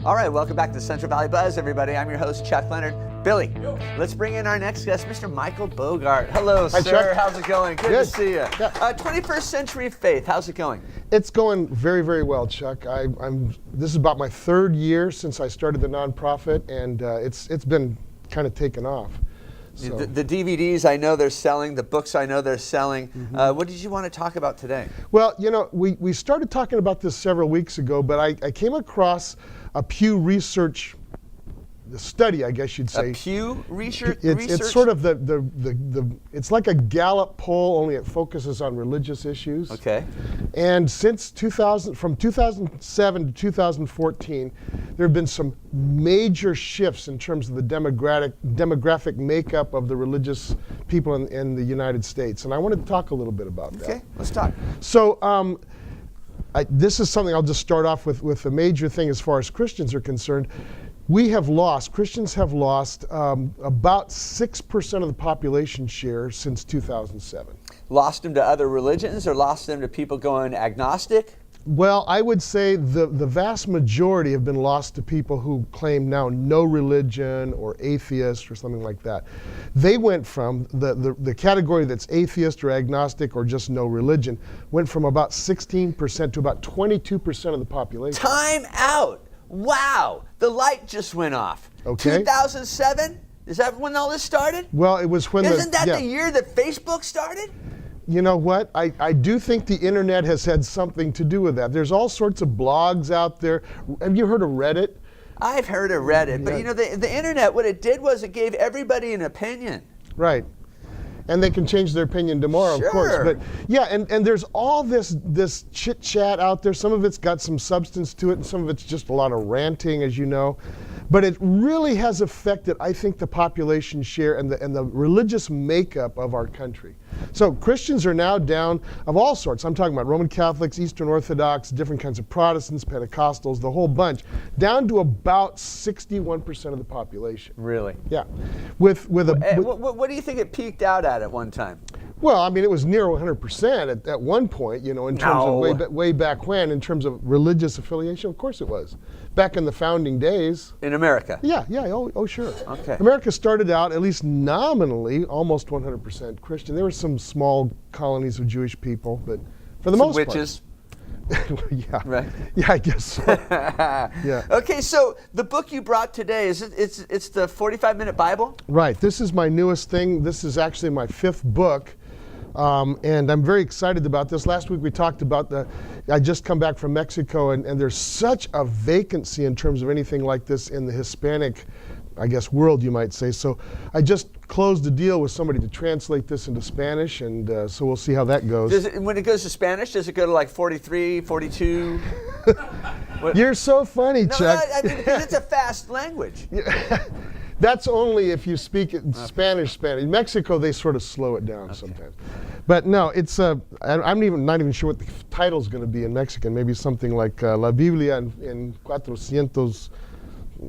All right, welcome back to Central Valley Buzz, everybody. I'm your host, Chuck Leonard. Billy, let's bring in our next guest, Mr. Michael Bogart. Hello, Hi, sir. Chuck. How's it going? Good to see you. Yeah. 21st Century Faith, how's it going? It's going very, very well, Chuck. This is about my third year since I started the nonprofit, and it's been kind of taken off. So. The DVDs, I know they're selling. The books, I know they're selling. Mm-hmm. What did you want to talk about today? Well, you know, we started talking about this several weeks ago, but I came across a Pew Research Study, I guess you'd say. A Pew Research? It's sort of it's like a Gallup poll, only it focuses on religious issues. Okay. And since from 2007 to 2014, there have been some major shifts in terms of the demographic makeup of the religious people in the United States. And I wanted to talk a little bit about that. Okay, let's talk. So this is something I'll just start off with a major thing as far as Christians are concerned. Christians have lost about 6% of the population share since 2007. Lost them to other religions or lost them to people going agnostic? Well, I would say the vast majority have been lost to people who claim now no religion or atheist or something like that. They went from the category that's atheist or agnostic or just no religion, went from about 16% to about 22% of the population. Time out! Wow, the light just went off. Okay. 2007? Is that when all this started? Well, it was when Isn't that the year that Facebook started? You know what? I do think the internet has had something to do with that. There's all sorts of blogs out there. Have you heard of Reddit? I've heard of Reddit, but you know, the internet, what it did was it gave everybody an opinion. Right. And they can change their opinion tomorrow, Sure. of course. But yeah, and there's all this chit chat out there. Some of it's got some substance to it, and some of it's just a lot of ranting, as you know. But it really has affected, I think, the population share and the religious makeup of our country. So Christians are now down of all sorts. I'm talking about Roman Catholics, Eastern Orthodox, different kinds of Protestants, Pentecostals, the whole bunch, down to about 61% of the population. Really? Yeah. What do you think it peaked out at one time? Well, I mean, it was near 100% at one point, you know, in terms of way back when, in terms of religious affiliation. Of course it was. Back in the founding days. In America? Yeah, oh sure. Okay. America started out, at least nominally, almost 100% Christian. There were some small colonies of Jewish people, but for the most part. Witches? Yeah. Right. Yeah, I guess so. Yeah. Okay, so the book you brought today, it's the 45-minute Bible? Right. This is my newest thing. This is actually my 5th book. And I'm very excited about this. Last week we talked about I just come back from Mexico, and there's such a vacancy in terms of anything like this in the Hispanic, I guess, world, you might say. So I just closed a deal with somebody to translate this into Spanish, and so we'll see how that goes. When it goes to Spanish, does it go to like 43, 42? You're so funny, No, Chuck. I mean, because it's a fast language. That's only if you speak it in Spanish. In Mexico, they sort of slow it down sometimes. But no, it's I'm not even sure what the title's going to be in Mexican. Maybe something like La Biblia en 400,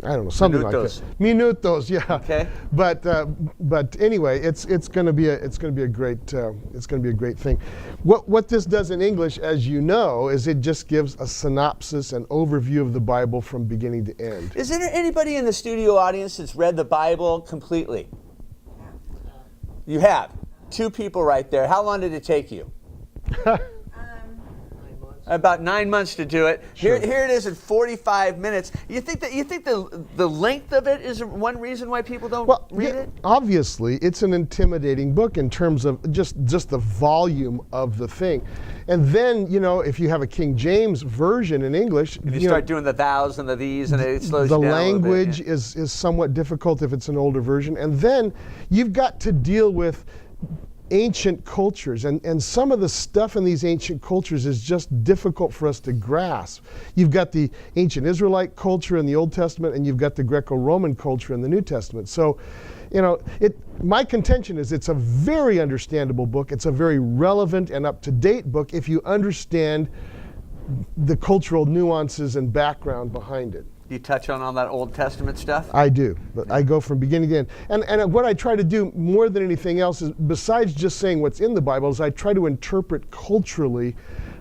I don't know, something like that. Minutos, yeah. Okay. But anyway, it's going to be a great thing. What this does in English, as you know, is it just gives a synopsis and overview of the Bible from beginning to end. Is there anybody in the studio audience that's read the Bible completely? You have. 2 people right there. How long did it take you? About 9 months to do it. Sure. Here it is in 45 minutes. You think the length of it is one reason why people don't read it? Obviously, it's an intimidating book in terms of just the volume of the thing. And then, you know, if you have a King James version in English, if you start doing the thous and the these, and it slows you down the a little bit, language is somewhat difficult if it's an older version. And then you've got to deal with ancient cultures, and some of the stuff in these ancient cultures is just difficult for us to grasp. You've got the ancient Israelite culture in the Old Testament, and you've got the Greco-Roman culture in the New Testament. So, you know, my contention is it's a very understandable book. It's a very relevant and up-to-date book if you understand the cultural nuances and background behind it. Do you touch on all that Old Testament stuff? I do. But I go from beginning to end. And what I try to do more than anything else is, besides just saying what's in the Bible, is I try to interpret culturally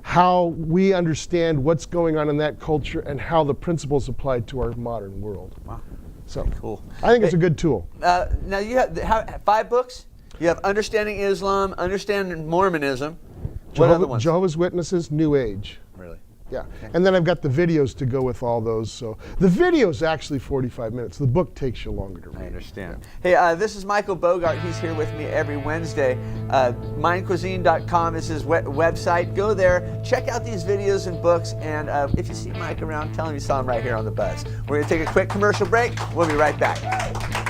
how we understand what's going on in that culture and how the principles apply to our modern world. Wow. So Cool. I think it's a good tool. Now you have 5 books. You have Understanding Islam, Understanding Mormonism. What other ones? Jehovah's Witnesses, New Age. Really? Yeah. And then I've got the videos to go with all those. So the video is actually 45 minutes. The book takes you longer to read. I understand. Hey, this is Michael Bogart. He's here with me every Wednesday. Mindcuisine.com is his website. Go there, check out these videos and books, and if you see Mike around, tell him you saw him right here on The Buzz. We're going to take a quick commercial break. We'll be right back.